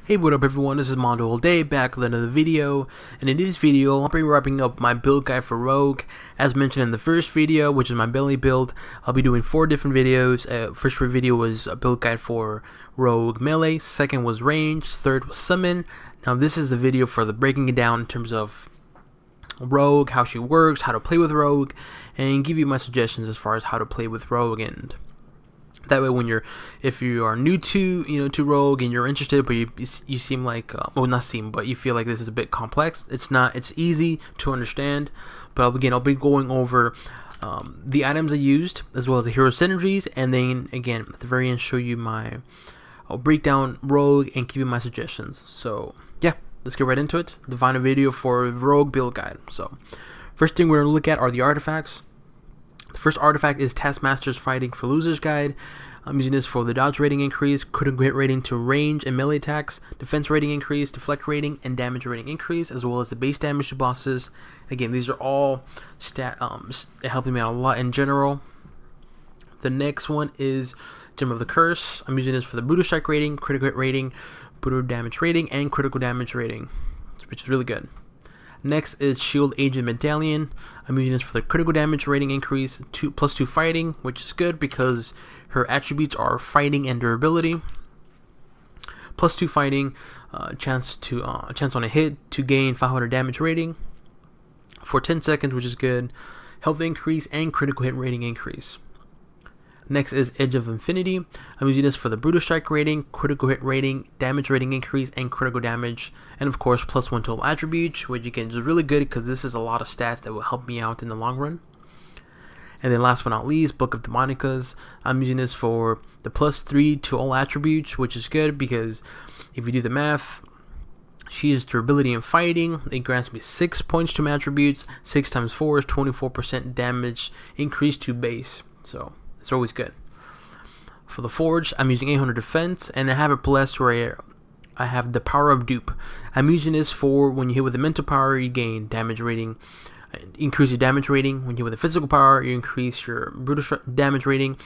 Hey, what up everyone, this is MandoAllDay back with another video, and in this video I'll be wrapping up my build guide for Rogue. As mentioned in the first video, which is my belly build, I'll be doing 4 different videos. First video was a build guide for Rogue Melee, second was Range, third was Summon. Now this is the video for the breaking it down in terms of Rogue, how she works, how to play with Rogue, and give you my suggestions as far as how to play with Rogue. And that way, if you are new to Rogue and you're interested, but you seem like well, not seem, but you feel like this is a bit complex. It's not. It's easy to understand. But I'll be going over the items I used as well as the hero synergies, and then again at the very end I'll break down Rogue and give you my suggestions. So yeah, let's get right into it. The final video for Rogue build guide. So first thing we're gonna look at are the artifacts. The first artifact is Taskmaster's Fighting for Losers Guide. I'm using this for the dodge rating increase, critical hit rating to range and melee attacks, defense rating increase, deflect rating, and damage rating increase, as well as the base damage to bosses. Again, these are all helping me out a lot in general. The next one is Gem of the Curse. I'm using this for the brutal strike rating, critical hit rating, brutal damage rating, and critical damage rating, which is really good. Next is Shield Agent Medallion. I'm using this for the critical damage rating increase, +2 fighting, which is good because her attributes are fighting and durability. +2 fighting, chance on a hit to gain 500 damage rating for 10 seconds, which is good. Health increase and critical hit rating increase. Next is Edge of Infinity. I'm using this for the brutal strike rating, critical hit rating, damage rating increase, and critical damage, and of course +1 total attributes, which again is really good because this is a lot of stats that will help me out in the long run. And then last but not least, Book of Demonicas. I'm using this for the +3 to all attributes, which is good because if you do the math, she has durability and fighting. It grants me 6 points to my attributes. 6 times 4 is 24% damage increase to base. So it's always good. For the Forge, I'm using 800 defense, and I have it blessed where I have the Power of Dupe. I'm using this for when you hit with the mental power, you gain damage rating, increase your damage rating. When you hit with the physical power, you increase your brutal damage rating.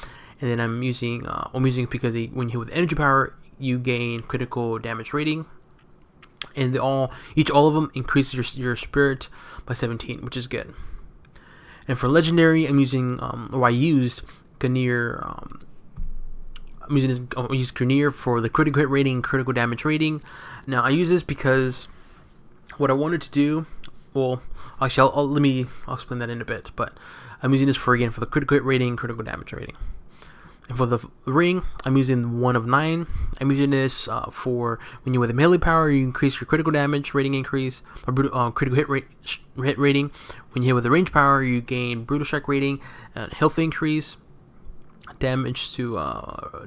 And then I'm using it because when you hit with energy power, you gain critical damage rating. And all of them increases your spirit by 17, which is good. And for legendary, I used Grenier. I use Grenier for the critical hit rating and critical damage rating. Now I use this because what I wanted to do, well, actually I'll explain that in a bit, but I'm using this for the critical hit rating, critical damage rating. And for the ring, I'm using 1 of 9. I'm using this for when you're with a melee power, you increase your critical damage rating increase, or critical hit rating. When you hit with a range power, you gain brutal strike rating, health increase, damage to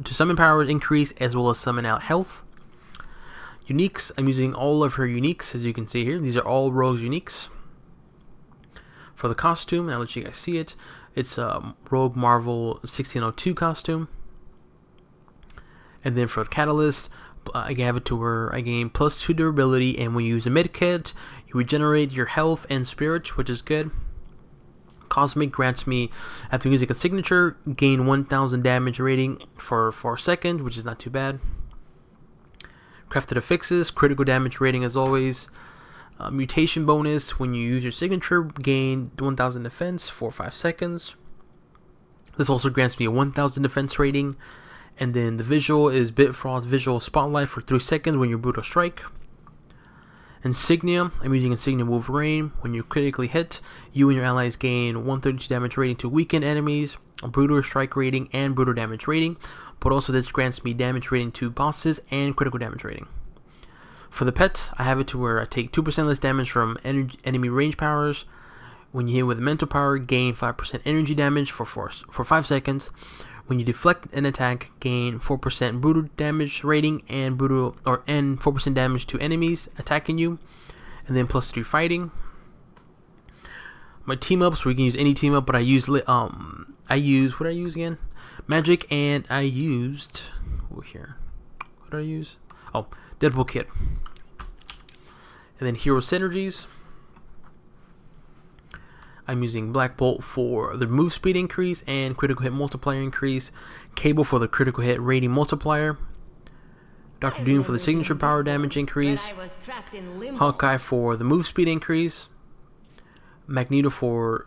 summon powers increase, as well as summon out health. Uniques, I'm using all of her uniques, as you can see here. These are all Rogue's uniques. For the costume, I'll let you guys see it. It's a Rogue Marvel 1602 costume. And then for the Catalyst, I have it to where I gain +2 durability, and when you use a medkit, you regenerate your health and spirit, which is good. Cosmic grants me, after using a signature, gain 1000 damage rating for 4 seconds, which is not too bad. Crafted Affixes, critical damage rating as always. Mutation bonus, when you use your signature, gain 1000 defense for 5 seconds. This also grants me a 1000 defense rating. And then the visual is Bitfrost Visual Spotlight for 3 seconds when you brutal strike. Insignia, I'm using Insignia Wolverine. When you critically hit, you and your allies gain 132 damage rating to weaken enemies, a brutal strike rating, and brutal damage rating. But also this grants me damage rating to bosses and critical damage rating. For the pet, I have it to where I take 2% less damage from enemy range powers. When you hit with mental power, gain 5% energy damage for 5 seconds. When you deflect an attack, gain 4% brutal damage rating and 4% damage to enemies attacking you, and then +3 fighting. My team ups, we can use any team up, but I use what I use again? Magic, and I used what did I use? Oh, Deadpool Kid. And then hero synergies. I'm using Black Bolt for the move speed increase and critical hit multiplier increase. Cable for the critical hit rating multiplier. Dr. Doom for the signature power damage increase, Hawkeye for the move speed increase, Magneto for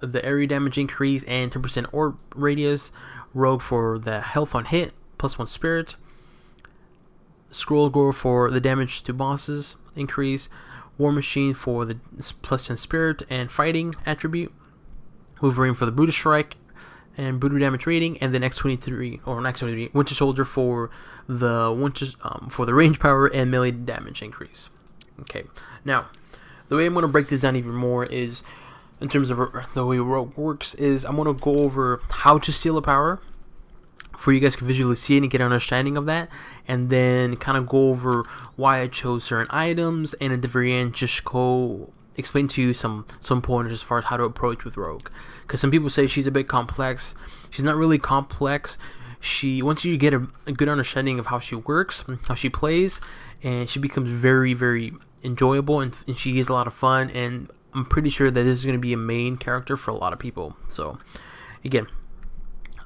the area damage increase and 10% orb radius, Rogue for the health on hit, +1 spirit, Skrull for the damage to bosses increase, War Machine for the +10 spirit and fighting attribute, Wolverine for the Brutus Strike and brutal damage rating, and then X23 Winter Soldier for the range power and melee damage increase. Okay, now the way I'm going to break this down even more is in terms of the way Rogue works is I'm going to go over how to steal a power for you guys can visually see it and get an understanding of that, and then kind of go over why I chose certain items, and at the very end just explain to you some pointers as far as how to approach with Rogue, because some people say she's a bit complex. She's not really complex. Once you get a good understanding of how she works, how she plays, and she becomes very, very enjoyable, and she is a lot of fun, and I'm pretty sure that this is going to be a main character for a lot of people. So again,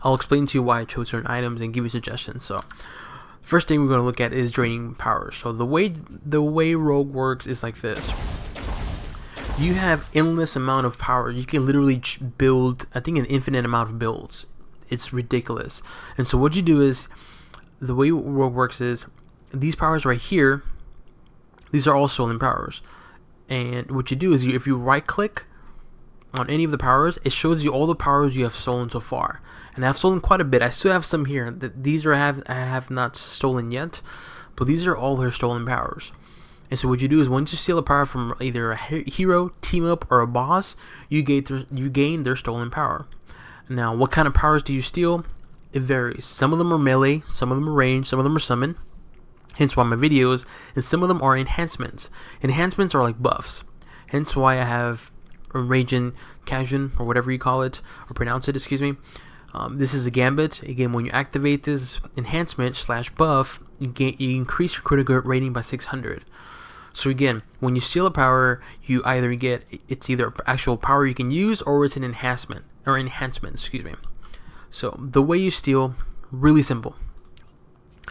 I'll explain to you why I chose certain items and give you suggestions. So first thing we're going to look at is draining power. So the way Rogue works is like this. You have endless amount of power. You can literally build, I think, an infinite amount of builds. It's ridiculous. And so what you do is, the way Rogue works is, these powers right here, these are all stolen powers. And what you do is, if you right click on any of the powers, it shows you all the powers you have stolen so far. And I've stolen quite a bit. I still have some here. These I have not stolen yet, but these are all her stolen powers. And so what you do is, once you steal a power from either a hero, team up, or a boss, you gain their stolen power. Now, what kind of powers do you steal? It varies. Some of them are melee, some of them are range, some of them are summon. Hence why my videos, and some of them are enhancements. Enhancements are like buffs. Hence why I have Raging Kajun, or whatever you call it, or pronounce it, excuse me. This is a gambit. Again, when you activate this enhancement / buff, you increase your critical rating by 600. So again, when you steal a power, you either get, it's either actual power you can use, or it's an enhancement, excuse me. So the way you steal, really simple.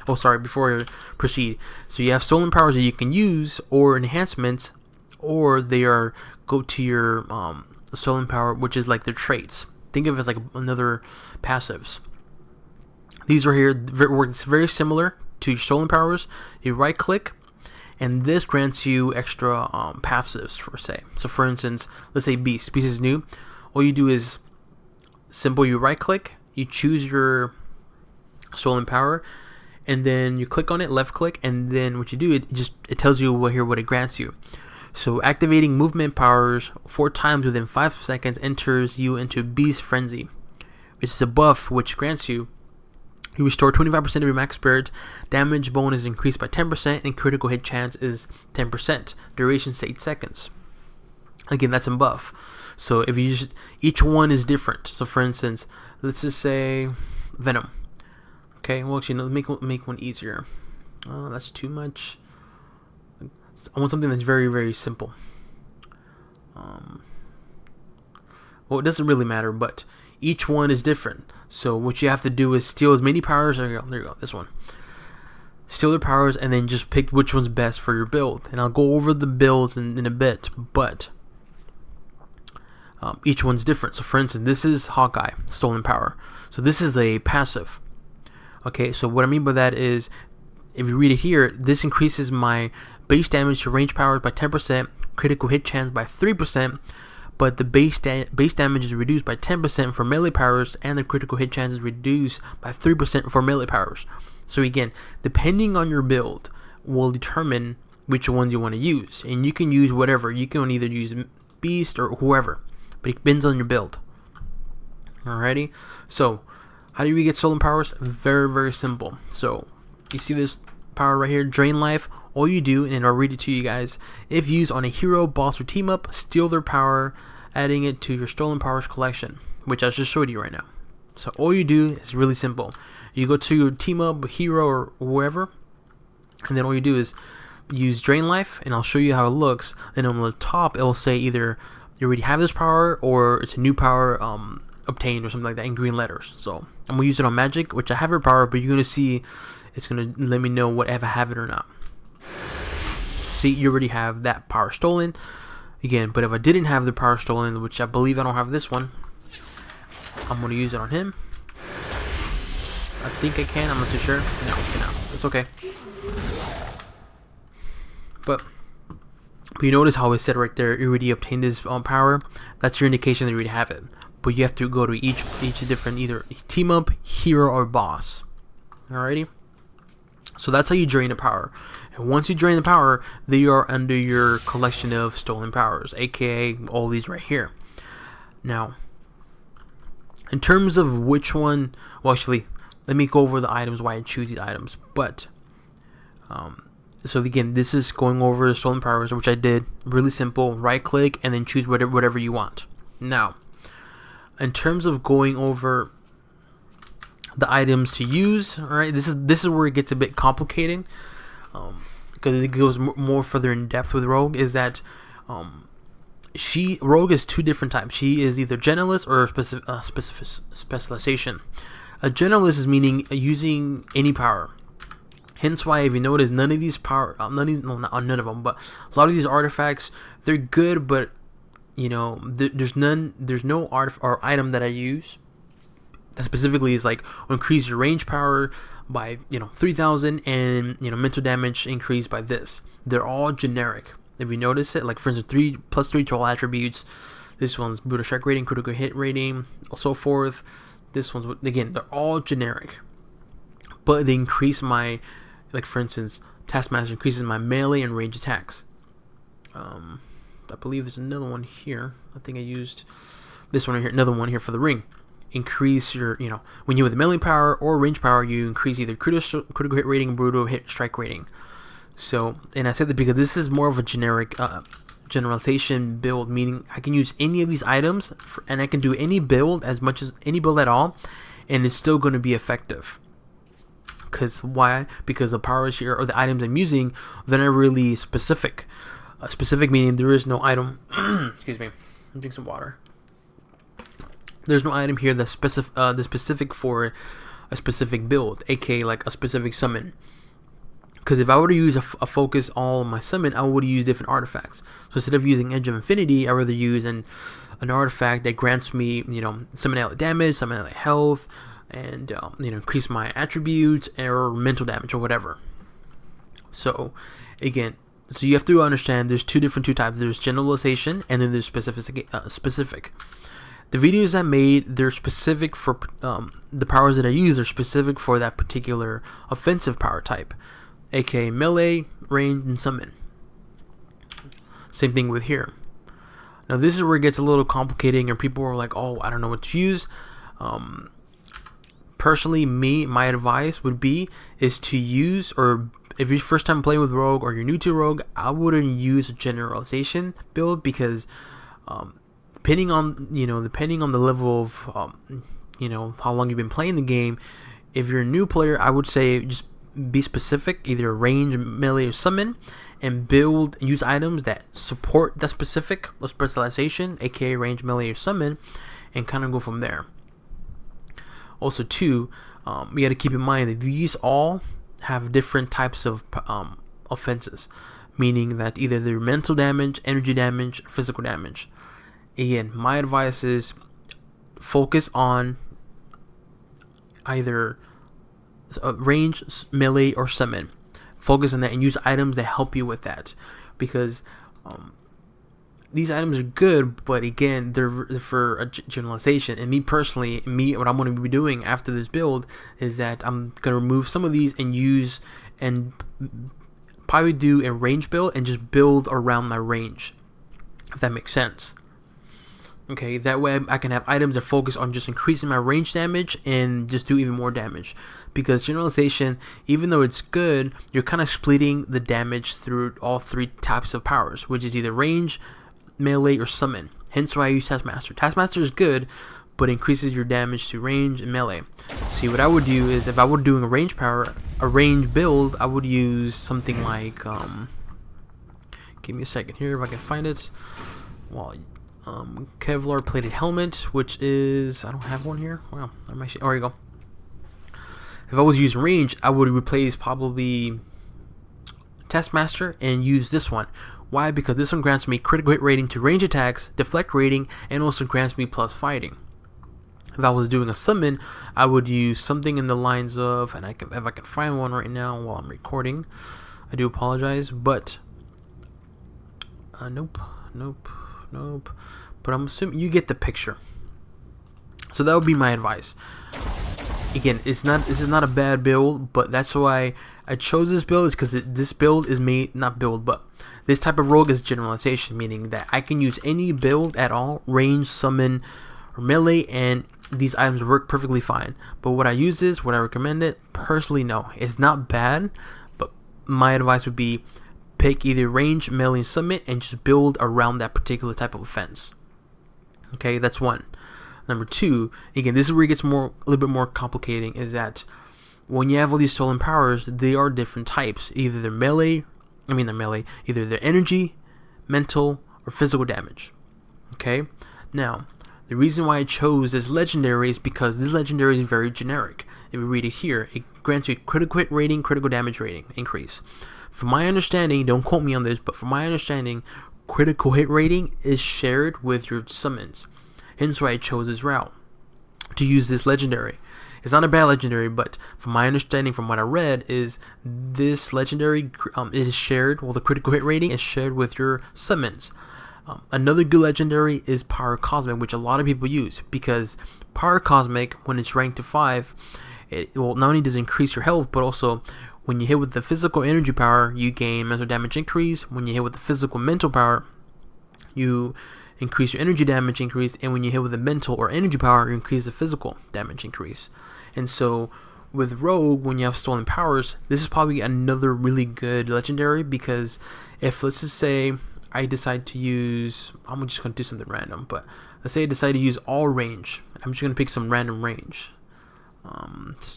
Oh, sorry, before I proceed. So you have stolen powers that you can use, or enhancements, or they go to your stolen power, which is like their traits. Think of it as like another passives. These are here, works very similar to stolen powers. You right click, and this grants you extra passives, per se. So for instance, let's say Beast. Beast is new. All you do is simple, you right click, you choose your stolen power, and then you click on it, left click, and then what you do, it tells you what it grants you. So activating movement powers 4 times within 5 seconds enters you into Beast Frenzy, which is a buff which grants you restore 25% of your max spirit, damage bonus is increased by 10%, and critical hit chance is 10%. Duration is 8 seconds. Again, that's a buff. So if you each one is different. So for instance, let's just say Venom. Okay, well actually, no, make one easier. Oh, that's too much. I want something that's very, very simple. Well, it doesn't really matter, but each one is different. So what you have to do is steal as many powers. There you go. This one. Steal their powers, and then just pick which one's best for your build. And I'll go over the builds in a bit, but each one's different. So for instance, this is Hawkeye, stolen power. So this is a passive. Okay, so what I mean by that is, if you read it here, this increases my base damage to range powers by 10%, critical hit chance by 3%, but the base damage is reduced by 10% for melee powers, and the critical hit chance is reduced by 3% for melee powers. So again, depending on your build, will determine which ones you want to use, and you can use whatever. You can either use Beast or whoever, but it depends on your build. Alrighty, so how do we get stolen powers? Very, very simple. So you see this power right here, Drain Life. All you do, and I'll read it to you guys, if used on a hero, boss, or team up, steal their power, adding it to your stolen powers collection, which I just showed you right now. So all you do is really simple. You go to your team up, hero, or whoever, and then all you do is use Drain Life, and I'll show you how it looks. And on the top, it will say either you already have this power, or it's a new power obtained, or something like that in green letters. So I'm gonna use it on Magic, which I have her power, but you're gonna see it's gonna let me know what if I have it or not. See, you already have that power stolen again, but if I didn't have the power stolen, which I believe I don't have this one, I'm gonna use it on him. I think I can, I'm not too sure. No, I cannot. It's okay. But you notice how it said right there, you already obtained this power. That's your indication that you already have it. But you have to go to each different either team up, hero, or boss. Alrighty. So that's how you drain the power. And once you drain the power, they are under your collection of stolen powers, aka all these right here. Now, in terms of which one, well, actually, let me go over the items, why I choose these items. But so again, this is going over the stolen powers, which I did. Really simple. Right click and then choose whatever you want. Now, in terms of going over the items to use, all right, this is where it gets a bit complicating, because it goes more further in depth with Rogue. Is that Rogue is two different types. She is either generalist or specialization. A generalist is meaning using any power. Hence why, if you notice, none of these power, none of them, but a lot of these artifacts, they're good, but you know, there's no art or item that I use that specifically is like increase your range power by 3,000 and mental damage increased by this. They're all generic. If you notice it, like for instance, 3+3 to all attributes. This one's brutal strike rating, critical hit rating, and so forth. This one's, again, they're all generic, but they increase my, like for instance, Taskmaster increases my melee and range attacks. I believe there's another one here. I think I used this one right here, another one here for the ring. Increase your, when you have the melee power or range power, you increase either critical hit rating, brutal hit strike rating. So, and I said that because this is more of a generic generalization build, meaning I can use any of these items and I can do any build, as much as any build at all, and it's still going to be effective. Because why? Because the powers here, or the items I'm using, they're not really specific. Specific meaning there is no item. Excuse me. I'll drink some water. There's no item here that's specific for a specific build, aka like a specific summon. Because if I were to use a focus all on my summon, I would use different artifacts. So instead of using Edge of Infinity, I'd rather use an artifact that grants me, summon ally damage, summon ally health, and increase my attributes or mental damage or whatever. So again, so you have to understand there's two types. There's generalization and then there's specific. The videos I made, they're specific for the powers that I use are specific for that particular offensive power type, aka melee, range, and summon. Same thing with here. Now this is where it gets a little complicating, or people are like, oh, I don't know what to use. Personally, my advice would be is to use, or if you're first time playing with Rogue or you're new to Rogue, I wouldn't use a generalization build, because depending on the level of how long you've been playing the game, if you're a new player, I would say just be specific, either range, melee, or summon, and build and use items that support that specific specialization, aka range, melee, or summon, and kind of go from there. Also too, you got to keep in mind that these all have different types of offenses, meaning that either they're mental damage, energy damage, or physical damage. Again, my advice is focus on either range, melee, or summon. Focus on that and use items that help you with that, because these items are good, but again, they're for a generalization. And me personally, what I'm going to be doing after this build is that I'm going to remove some of these and use and probably do a range build and just build around my range, if that makes sense. Okay, that way I can have items that focus on just increasing my range damage and just do even more damage. Because generalization, even though it's good, you're kind of splitting the damage through all three types of powers, which is either range, melee, or summon. Hence why I use Taskmaster. Taskmaster is good, but increases your damage to range and melee. See, what I would do is, if I were doing a range build, I would use something like, give me a second here if I can find it. Well, Kevlar plated helmet, which is, I don't have one here. Wow, there you go. If I was using range, I would replace probably Taskmaster and use this one. Why? Because this one grants me critical hit rating to range attacks, deflect rating, and also grants me plus fighting. If I was doing a summon, I would use something in the lines of, and if I can find one right now while I'm recording, I do apologize, but nope. But I'm assuming you get the picture. So that would be my advice. Again, this is not a bad build, but that's why I chose this build, is because this build is made, not build, but this type of rogue is generalization, meaning that I can use any build at all, range, summon, or melee, and these items work perfectly fine. But would I use this? Would I recommend it? Personally, no. It's not bad, but my advice would be pick either range, melee, summon, and just build around that particular type of offense. Okay, that's one. Number two, again, this is where it gets a little bit more complicating, is that when you have all these stolen powers, they are different types. Either they're melee, either they're energy, mental, or physical damage. Okay, now the reason why I chose this legendary is because this legendary is very generic. If we read it here, it grants you critical hit rating, critical damage rating increase. From my understanding, don't quote me on this, but from my understanding, critical hit rating is shared with your summons. Hence why I chose this route to use this legendary. It's not a bad legendary, but from my understanding, from what I read, is this legendary it is shared, well, the critical hit rating is shared with your summons. Another good legendary is Power Cosmic, which a lot of people use, because Power Cosmic, when it's ranked to 5, it not only does it increase your health, but also when you hit with the physical energy power, you gain mental damage increase. When you hit with the physical mental power, you increase your energy damage increase, and when you hit with the mental or energy power, you increase the physical damage increase. And so with Rogue, when you have stolen powers, this is probably another really good legendary, because if, let's just say, I decide to use, I'm just going to do something random, but let's say I decide to use all range. I'm just going to pick some random range,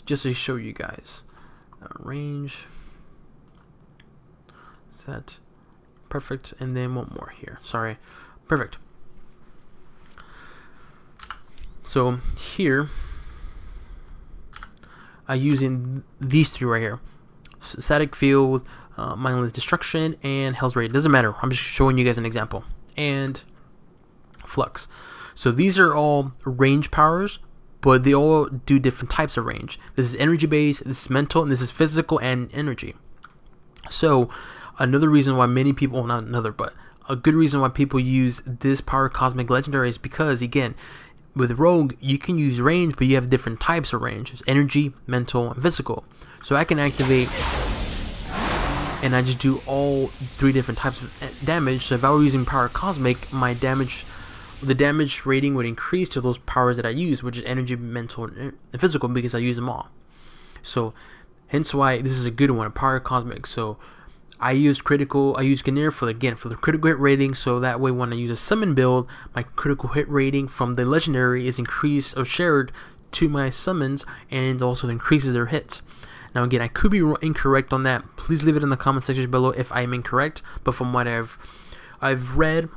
just to show you guys. Range, set, perfect, and then one more here, sorry, perfect. So here, I'm using these three right here: static field, mindless destruction, and hell's rate. Doesn't matter, I'm just showing you guys an example. And flux. So these are all range powers, but they all do different types of range. This is energy based, this is mental, and this is physical and energy. So another reason why many people, well, not another, but a good reason why people use this Power Cosmic legendary is because, again, with Rogue, you can use range, but you have different types of range. It's energy, mental, and physical. So I can activate, and I just do all three different types of damage. So if I were using Power Cosmic, my damage, the damage rating would increase to those powers that I use, which is energy, mental, and physical, because I use them all. So hence why this is a good one, Power Cosmic. So I use Ganir for the critical hit rating, so that way when I use a summon build, my critical hit rating from the legendary is increased or shared to my summons, and it also increases their hits. Now again, I could be incorrect on that. Please leave it in the comment section below if I am incorrect. But from what I've read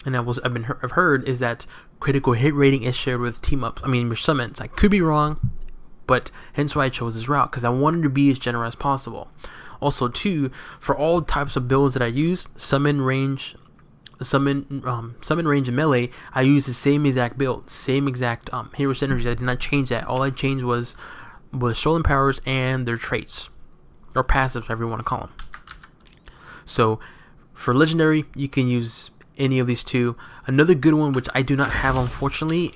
and I've heard is that critical hit rating is shared with your summons. I could be wrong, but hence why I chose this route, because I wanted to be as generous as possible. Also, too, for all types of builds that I use, summon, range, and melee, I use the same exact build, same exact hero synergies. I did not change that. All I changed was stolen powers and their traits, or passives, whatever you want to call them. So, for legendary, you can use any of these two. Another good one, which I do not have, unfortunately,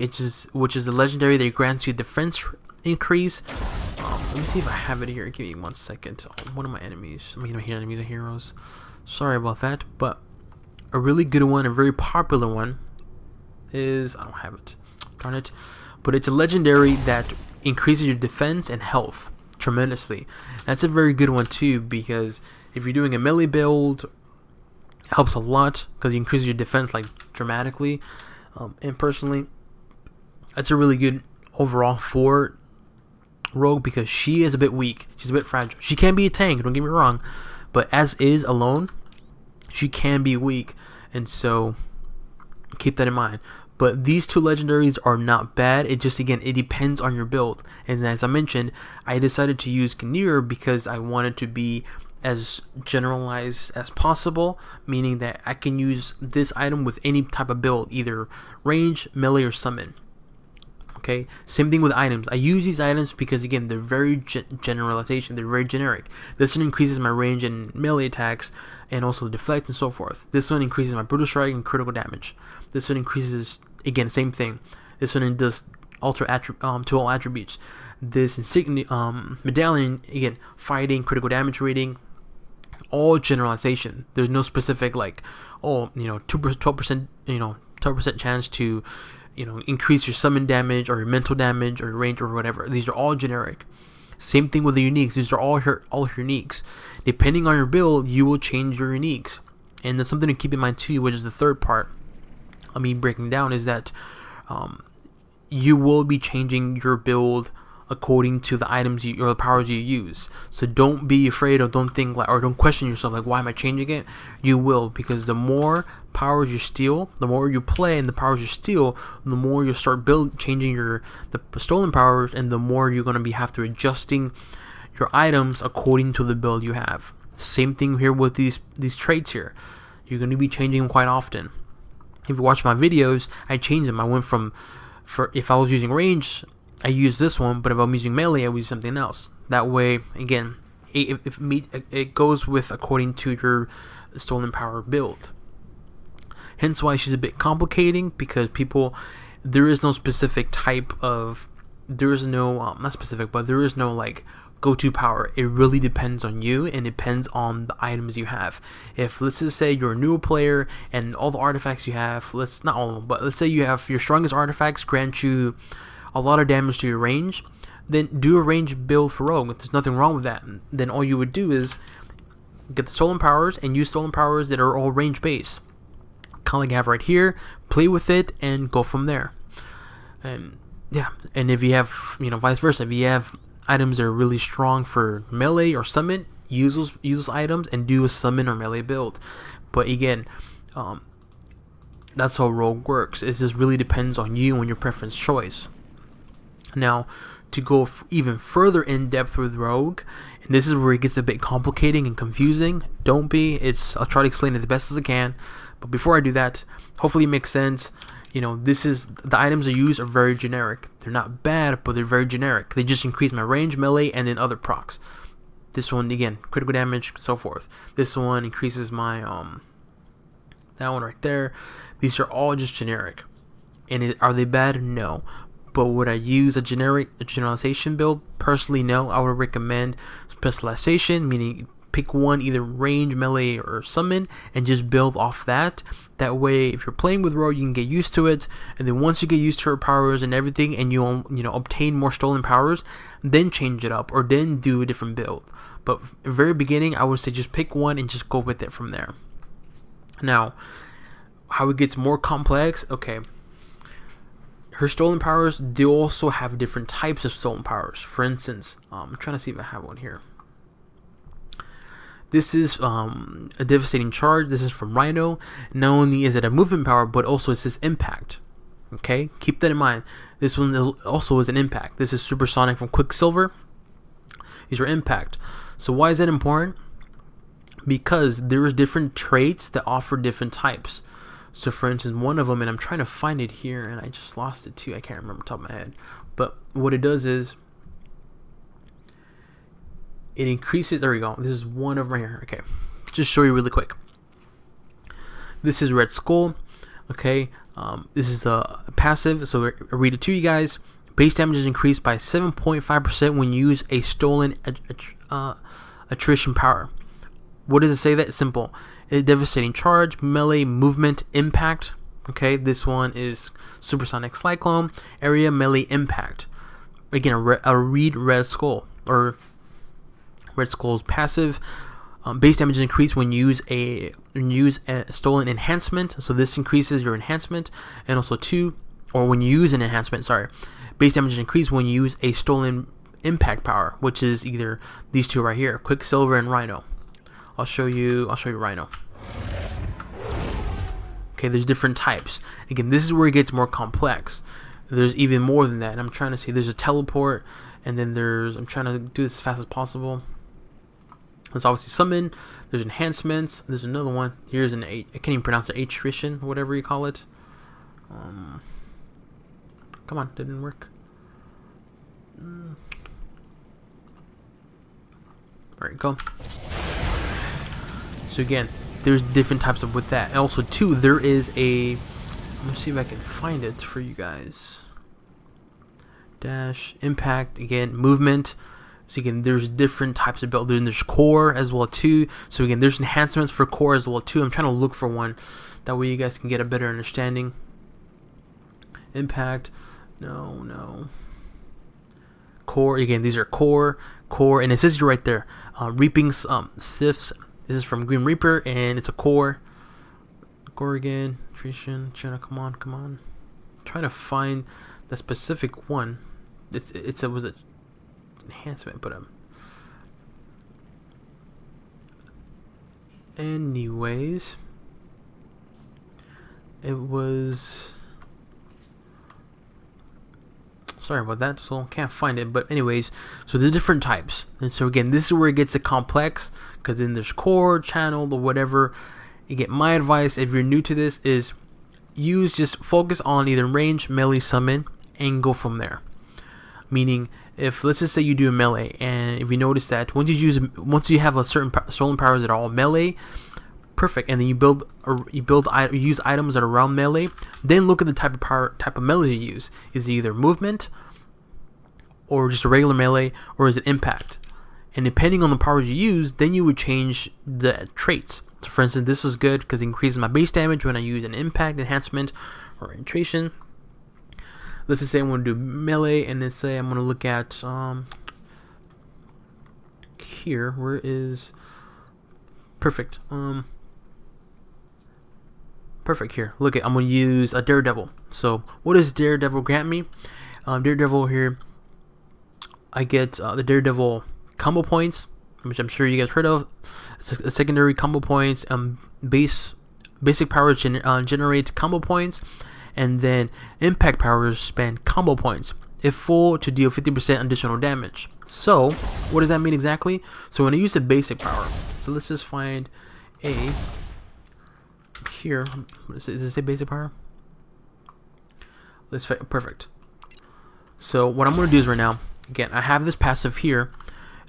which is the legendary that grants you defense increase. Let me see if I have it here. Give me 1 second. One of my enemies, enemies are heroes. Sorry about that, but a really good one, a very popular one, is, I don't have it, darn it, but it's a legendary that increases your defense and health tremendously. That's a very good one too, because if you're doing a melee build, it helps a lot because it increases your defense like dramatically. And personally, that's a really good overall for Rogue, because she is a bit weak. She's a bit fragile. She can be a tank, don't get me wrong, but as is alone, she can be weak, and so keep that in mind. But these two legendaries are not bad. It just, again, it depends on your build. And as I mentioned, I decided to use Ganir because I wanted to be as generalized as possible, meaning that I can use this item with any type of build, either range, melee, or summon. Okay, same thing with items. I use these items because, again, they're very generalization. They're very generic. This one increases my range and melee attacks, and also deflect and so forth. This one increases my brutal strike and critical damage. This one increases, again, same thing. This one does alter to all attributes. This insignia medallion, again, fighting, critical damage rating, all generalization. There's no specific, like, oh, 12%, 12% chance to, increase your summon damage or your mental damage or your range or whatever. These are all generic. Same thing with the uniques. These are all uniques. Depending on your build, you will change your uniques. And there's something to keep in mind too, which is the third part of me breaking down, is that you will be changing your build according to the items or the powers you use. So don't be afraid, or don't think like, or don't question yourself like, why am I changing it? You will, because the more powers you steal, the more you play, and the powers you steal, the more you start changing the stolen powers, and the more you're going to have to adjusting your items according to the build you have. Same thing here with these traits here. You're going to be changing them quite often. If you watch my videos, I change them. I went if I was using range, I use this one, but if I'm using melee, I use something else. That way, again, it goes with according to your stolen power build. Hence why she's a bit complicating, because there is no specific type of, there is no, not specific, but there is no like go-to power. It really depends on you, and depends on the items you have. If, let's just say you're a newer player and all the artifacts you have, not all of them, but let's say you have your strongest artifacts grant you a lot of damage to your range, then do a range build for rogue. There's nothing wrong with that. Then all you would do is get the stolen powers and use stolen powers that are all range based, kind of like I have right here. Play with it and go from there. And yeah, and if you have, vice versa, if you have items that are really strong for melee or summon, use those items and do a summon or melee build. But again, that's how rogue works. It just really depends on you and your preference choice. Now, to go even further in depth with rogue, and this is where it gets a bit complicating and confusing. Don't be. I'll try to explain it the best as I can. But before I do that, hopefully it makes sense. The items I use are very generic. They're not bad, but they're very generic. They just increase my range, melee, and then other procs. This one, again, critical damage, so forth. This one increases my that one right there. These are all just generic. And are they bad? No. But would I use a generalization build? Personally, no. I would recommend specialization, meaning pick one, either range, melee, or summon, and just build off that. That way, if you're playing with rogue, you can get used to it. And then once you get used to her powers and everything, and you obtain more stolen powers, then change it up, or then do a different build. But at the very beginning, I would say just pick one and just go with it from there. Now, how it gets more complex, okay. Her stolen powers do also have different types of stolen powers. For instance, I'm trying to see if I have one here. This is a devastating charge. This is from Rhino. Not only is it a movement power, but also it says impact. Okay, keep that in mind. This one also is an impact. This is supersonic from Quicksilver. These are impact. So why is that important? Because there is different traits that offer different types. So for instance, one of them, and I'm trying to find it here, and I just lost it too. I can't remember off the top of my head. But what it does is it increases. There we go. This is one of right here. Okay, just show you really quick. This is Red Skull. Okay, this is the passive. So I read it to you guys. Base damage is increased by 7.5% when you use a stolen attrition power. What does it say? That simple. A devastating charge, melee, movement, impact. Okay, this one is supersonic cyclone, area, melee, impact. Again, a Red Skull, or Red Skull's passive. Base damage is increased when you use a stolen enhancement. So this increases your enhancement, and also when you use an enhancement. Sorry, base damage is increased when you use a stolen impact power, which is either these two right here, Quicksilver and Rhino. I'll show you Rhino. Okay, there's different types. Again, this is where it gets more complex. There's even more than that. And I'm trying to see. There's a teleport, and then I'm trying to do this as fast as possible. There's obviously summon. There's enhancements. There's another one. Here's an I can't even pronounce it. Attrition, whatever you call it. Come on, didn't work. There you go. So again, there's different types of with that. And also too, there is a. Let me see if I can find it for you guys. Dash, impact, again, movement. So again, there's different types of build. There's core as well too. So again, there's enhancements for core as well too. I'm trying to look for one. That way you guys can get a better understanding. Impact. No. Core. Again, these are core, and it says right there. Reaping sifts. This is from Green Reaper, and it's a core. Core again. Nutrition. Come on. Trying to find the specific one. It was a enhancement, but anyways, it was. Sorry about that, so can't find it. But anyways, so there's different types, and so again, this is where it gets complex, because then there's core, channel, or whatever. Again, my advice if you're new to this is just focus on either range, melee, summon, and go from there. Meaning, if let's just say you do a melee, and if you notice that once you have a certain stolen powers that are all melee, perfect, and then you use items that are around melee, then look at the type of melee you use. Is it either movement, or just a regular melee, or is it impact? And depending on the powers you use, then you would change the traits. So for instance, this is good because it increases my base damage when I use an impact enhancement or entration. Let's just say I want to do melee, and then say I'm going to look at here. Where is perfect? Perfect here. Look at I'm going to use a Daredevil. So what does Daredevil grant me? Daredevil here. I get the Daredevil combo points, which I'm sure you guys heard of. It's a secondary combo points. Basic powers generate combo points. And then impact powers spend combo points, if full, to deal 50% additional damage. So what does that mean exactly? So when I use the basic power, so let's just find a here. Does it say basic power? Perfect. So what I'm going to do is right now, again, I have this passive here,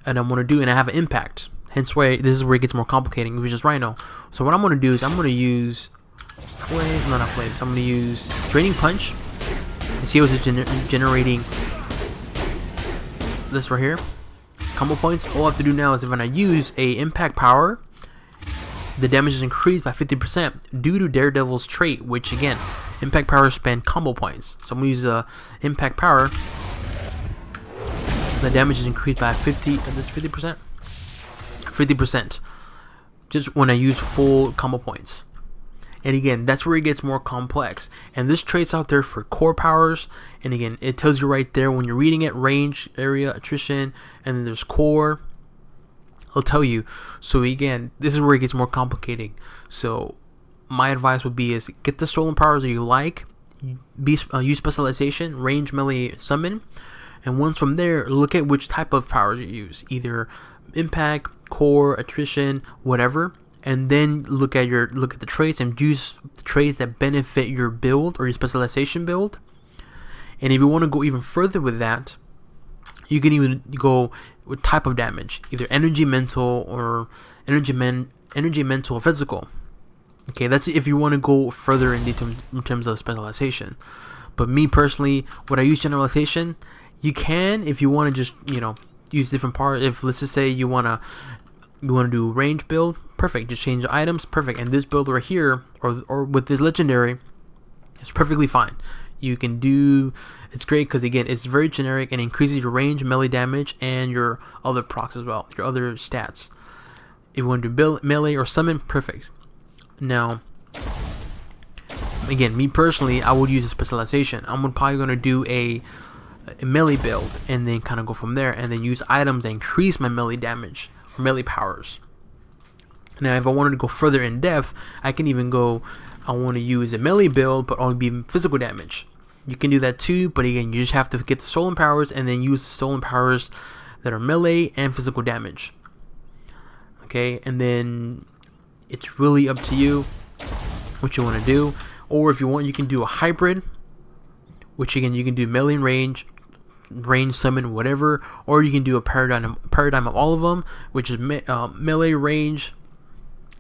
and I'm going to do, and I have an impact. Hence why this is where it gets more complicating, which is Rhino. So what I'm going to do is I'm going to use flames, not flames. I'm going to use Draining Punch. You see what it's generating this right here. Combo points. All I have to do now is when I use a impact power, the damage is increased by 50% due to Daredevil's trait, which again, impact powers spend combo points. So I'm going to use a impact power. The damage is increased by 50%. 50%. Just when I use full combo points. And again, that's where it gets more complex. And this trait's out there for core powers. And again, it tells you right there when you're reading it, range, area, attrition, and then there's core. It'll tell you. So again, this is where it gets more complicating. So my advice would be is get the stolen powers that you like. Use specialization, range, melee, summon. And once from there, look at which type of powers you use. Either impact, core, attrition, whatever. And then look at the traits and use the traits that benefit your build or your specialization build. And if you want to go even further with that, you can even go with type of damage, either energy, mental, or energy, mental, physical. Okay, that's if you want to go further in terms of specialization. But me personally, when I use generalization, you can if you want to just use different parts. If let's just say you want to do range build, perfect. Just change the items, perfect. And this build right here, or with this legendary, it's perfectly fine. You can do, it's great because again, it's very generic and increases your range, melee damage, and your other procs as well, your other stats. If you want to do build, melee, or summon, perfect. Now, again, me personally, I would use a specialization. I'm probably going to do a melee build and then kind of go from there, and then use items that increase my melee damage or melee powers. Now if I wanted to go further in depth, I can even go I want to use a melee build but only be physical damage. You can do that too, but again, you just have to get the stolen powers and then use the stolen powers that are melee and physical damage. Okay, and then it's really up to you what you want to do. Or if you want, you can do a hybrid, which again, you can do melee and range, summon, whatever, or you can do a paradigm of all of them, which is melee, range,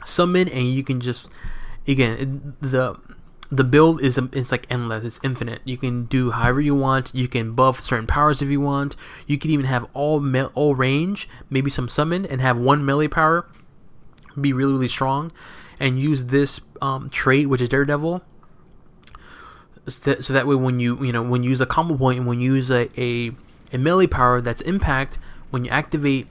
summon, and you can just, again, the build is it's like endless, it's infinite. You can do however you want. You can buff certain powers if you want. You can even have all range, maybe some summon, and have one melee power, be really, really strong, and use this trait, which is Daredevil. So that way, when you use a combo point and when you use a melee power that's impact, when you activate,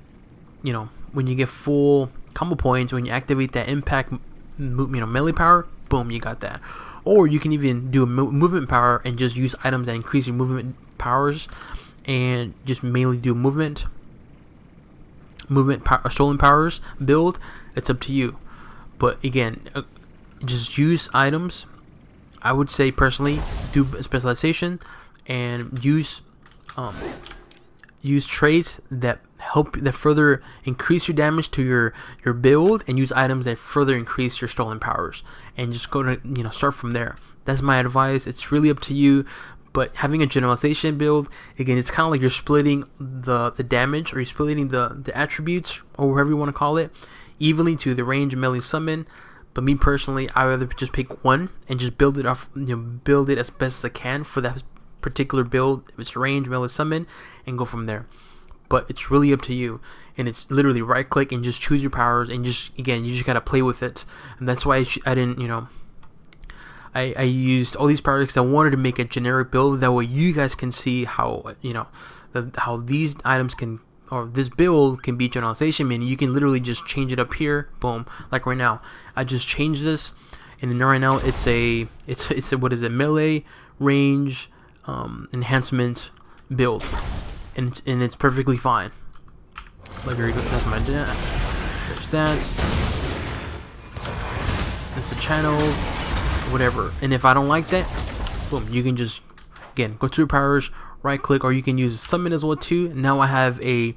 when you get full combo points, when you activate that impact, melee power, boom, you got that. Or you can even do a movement power and just use items that increase your movement powers, and just mainly do movement stolen powers build. It's up to you, but again, just use items. I would say personally, do specialization and use traits that further increase your damage to your build, and use items that further increase your stolen powers, and just go to start from there. That's my advice. It's really up to you, but having a generalization build, again, it's kind of like you're splitting the damage, or you're splitting the attributes, or whatever you want to call it, evenly to the range, melee, summon. But me personally, I rather just pick one and just build it off, build it as best as I can for that particular build. If it's range, melee, summon, and go from there. But it's really up to you, and it's literally right click and just choose your powers, and just, again, you just gotta play with it. And that's why I didn't, I used all these powers because I wanted to make a generic build. That way you guys can see how how these items can, or this build can be generalization, meaning you can literally just change it up here, boom. Like right now, I just changed this, and then right now it's a what is it, melee, range, enhancement build, and it's perfectly fine. Like, here we go. That's my there's that. It's the channel, whatever. And if I don't like that, boom, you can just, again, go to your powers, right click, or you can use summon as well too. Now I have a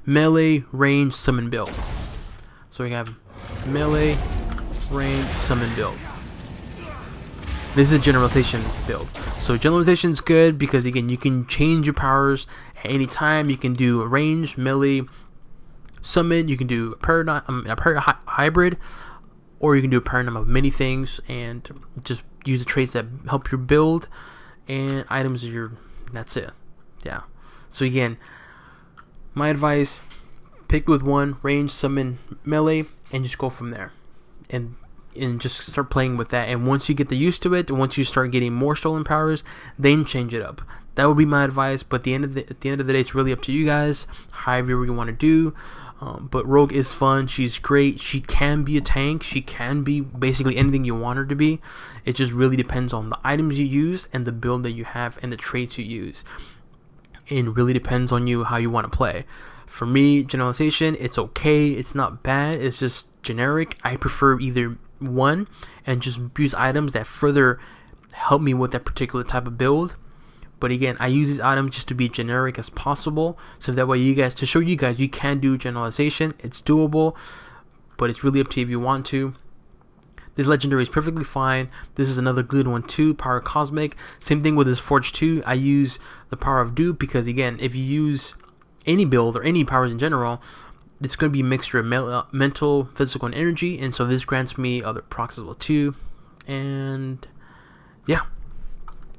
melee, range, summon build. So we have melee, range, summon build. This is a generalization build. So generalization is good because, again, you can change your powers at any time. You can do a range, melee, summon. You can do a hybrid, or you can do a paradigm of many things, and just use the traits that help your build, and items are that's it. Yeah. So again, my advice: pick with one, range, summon, melee, and just go from there, and just start playing with that. And once you get used to it, and once you start getting more stolen powers, then change it up. That would be my advice. But at the end of the day, it's really up to you guys, however you want to do. But Rogue is fun. She's great. She can be a tank. She can be basically anything you want her to be. It just really depends on the items you use and the build that you have and the traits you use. It really depends on you how you want to play. For me, generalization, it's okay. It's not bad. It's just generic. I prefer either one and just use items that further help me with that particular type of build. But again, I use these items just to be generic as possible, so that way to show you guys you can do generalization. It's doable, but it's really up to you if you want to. This legendary is perfectly fine. This is another good one too, Power Cosmic. Same thing with this Forge 2. I use the Power of Dupe because, again, if you use any build or any powers in general, it's going to be a mixture of mental, physical, and energy, and so this grants me other procs as well too. And yeah,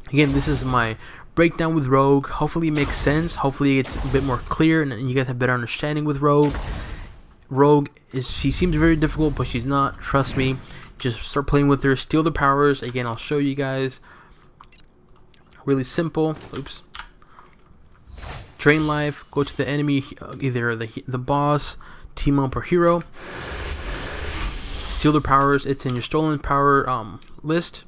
again, this is my breakdown with Rogue. Hopefully it makes sense. Hopefully it's a bit more clear and you guys have better understanding with Rogue. She seems very difficult, but she's not. Trust me. Just start playing with her. Steal the powers. Again, I'll show you guys. Really simple. Oops. Drain life. Go to the enemy, either the boss, team up, or hero. Steal their powers. It's in your stolen power list,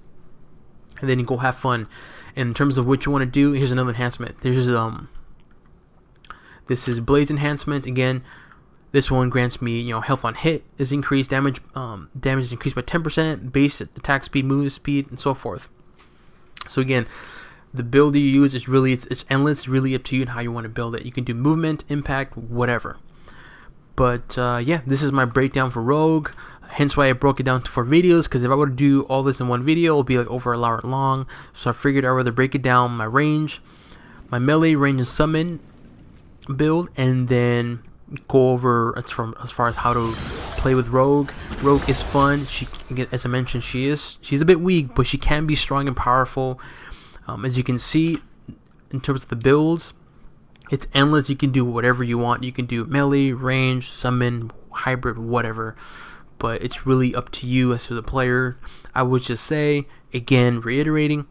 and then you go have fun. In terms of what you want to do, here's another enhancement. This is Blaze enhancement. Again, This one grants me, health on hit is increased, damage is increased by 10%, base attack speed, movement speed, and so forth. So again, the build that you use is really, it's endless. It's really up to you and how you want to build it. You can do movement, impact, whatever. But yeah, this is my breakdown for Rogue. Hence why I broke it down to 4 videos, because if I were to do all this in one video, it'll be like over an hour long. So I figured I'd rather break it down, my range, my melee, range, and summon build, and then go over as far as how to play with Rogue. Rogue is fun. She, as I mentioned, she's a bit weak, but she can be strong and powerful. As you can see, in terms of the builds, it's endless. You can do whatever you want. You can do melee, range, summon, hybrid, whatever. But it's really up to you as to the player. I would just say, again, reiterating,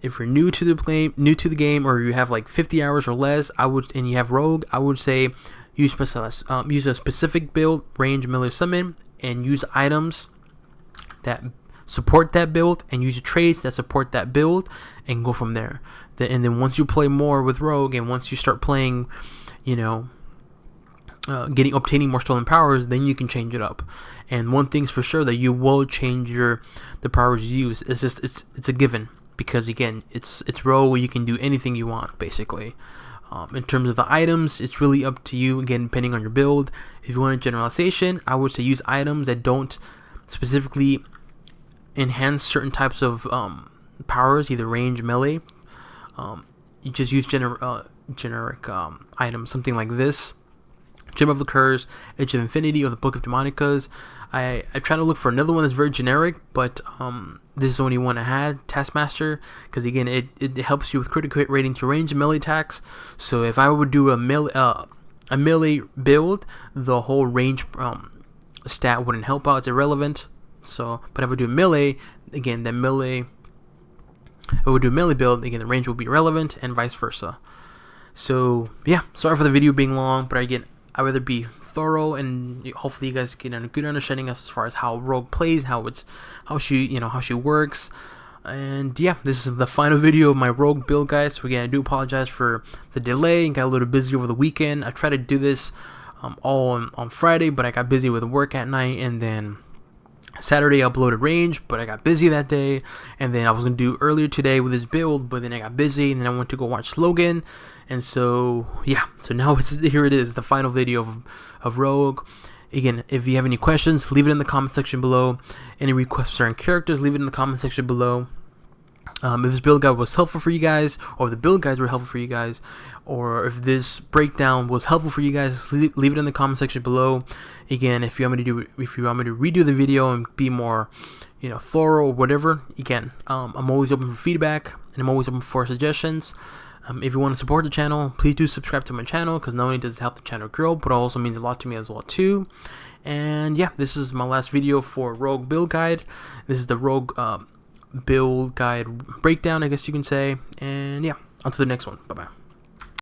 if you're new to the game, or you have like 50 hours or less, and you have Rogue, I would say use a specific build, range, melee, summon, and use items that support that build, and use traits that support that build, and go from there. And then once you play more with Rogue, and once you start playing, obtaining more stolen powers, then you can change it up. And one thing's for sure, that you will change the powers you use. It's a given, because again, it's Rogue. You can do anything you want basically. In terms of the items, it's really up to you, again, depending on your build. If you want a generalization, I would say use items that don't specifically enhance certain types of powers, either range, melee. You just use generic items, something like this: Gem of the Curse, Edge of Infinity, or the Book of Demonicas. I tried to look for another one that's very generic, but this is the only one I had, Taskmaster, because again, it helps you with critical hit rating to range and melee attacks. So if I would do a melee build, the whole range stat wouldn't help out. It's irrelevant. So, but if I do melee, again, if I would do a melee build, again, the range will be irrelevant, and vice versa. So yeah, sorry for the video being long, but again, I'd rather be thorough, and hopefully you guys get a good understanding as far as how Rogue plays, how she works. And yeah, this is the final video of my Rogue build, guys. So again, I do apologize for the delay, and got a little busy over the weekend. I tried to do this all on Friday, but I got busy with work at night, and then Saturday I uploaded range, but I got busy that day. And then I was gonna do earlier today with this build, but then I got busy, and then I went to go watch Logan. And so yeah, so now here it is, the final video of Rogue. Again, if you have any questions, leave it in the comment section below. Any requests for certain characters, leave it in the comment section below. If this build guide was helpful for you guys, or the build guides were helpful for you guys, or if this breakdown was helpful for you guys, leave it in the comment section below. Again, if you want me to redo the video and be more, thorough or whatever, again, I'm always open for feedback, and I'm always open for suggestions. If you want to support the channel, please do subscribe to my channel, because not only does it help the channel grow, but it also means a lot to me as well too. And yeah, this is my last video for Rogue build guide. This is the Rogue build guide breakdown, I guess you can say. And yeah, on to the next one. Bye bye.